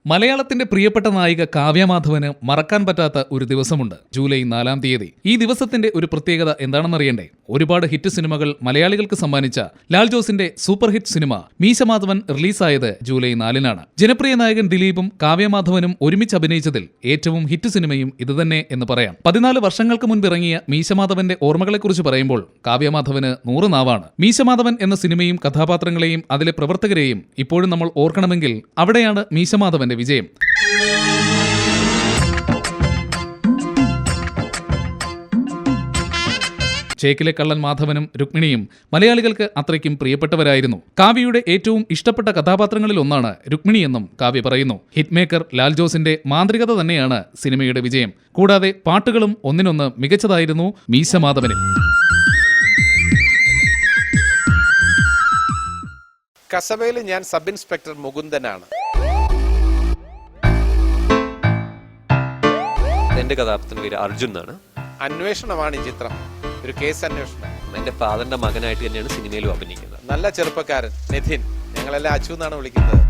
മലയാളത്തിന്റെ പ്രിയപ്പെട്ട നായിക കാവ്യമാധവന് മറക്കാൻ പറ്റാത്ത ഒരു ദിവസമുണ്ട്, ജൂലൈ 4-ാം തീയതി. ഈ ദിവസത്തിന്റെ ഒരു പ്രത്യേകത എന്താണെന്നറിയണ്ടേ? ഒരുപാട് ഹിറ്റ് സിനിമകൾ മലയാളികൾക്ക് സമ്മാനിച്ച ലാൽ ജോസിന്റെ സൂപ്പർ ഹിറ്റ് സിനിമ മീശമാധവൻ റിലീസായത് ജൂലൈ 4-നാണ്. ജനപ്രിയ നായകൻ ദിലീപും കാവ്യമാധവനും ഒരുമിച്ച് അഭിനയിച്ചതിൽ ഏറ്റവും ഹിറ്റ് സിനിമയും ഇതുതന്നെ എന്ന് പറയാം. 14 വർഷങ്ങൾക്ക് മുൻപ് ഇറങ്ങിയ മീശമാധവന്റെ ഓർമ്മകളെക്കുറിച്ച് പറയുമ്പോൾ കാവ്യമാധവന് 100 നാവാണ്. മീശമാധവൻ എന്ന സിനിമയും കഥാപാത്രങ്ങളെയും അതിലെ പ്രവർത്തകരെയും ഇപ്പോഴും നമ്മൾ ഓർക്കണമെങ്കിൽ അവിടെയാണ് മീശമാധവന്റെ വിജയം. ചേക്കിലെ കള്ളൻ മാധവനും രുക്മിണിയും മലയാളികൾക്ക് അത്രയ്ക്കും പ്രിയപ്പെട്ടവരായിരുന്നു. കാവ്യയുടെ ഏറ്റവും ഇഷ്ടപ്പെട്ട കഥാപാത്രങ്ങളിൽ ഒന്നാണ് രുക്മിണി എന്നും കാവ്യ പറയുന്നു. ഹിറ്റ് മേക്കർ ലാൽ ജോസിന്റെ മാന്ത്രികത തന്നെയാണ് സിനിമയുടെ വിജയം. കൂടാതെ പാട്ടുകളും ഒന്നിനൊന്ന് മികച്ചതായിരുന്നു മീശമാധവനിൽ. കസബയിൽ ഞാൻ സബ് ഇൻസ്പെക്ടർ മുകുന്ദനാണ്. എന്റെ കഥാപാത്രത്തിന്റെ പേര് അർജുൻ എന്നാണ്. അന്വേഷണമാണ് ഈ ചിത്രം, ഒരു കേസ് അന്വേഷണം. എന്റെ ഫാദറിന്റെ മകനായിട്ട് തന്നെയാണ് സിനിമയിലും അഭിനയിക്കുന്നത്. നല്ല ചെറുപ്പക്കാരൻ നിധിൻ, ഞങ്ങളെല്ലാം അച്ചു എന്നാണ് വിളിക്കുന്നത്.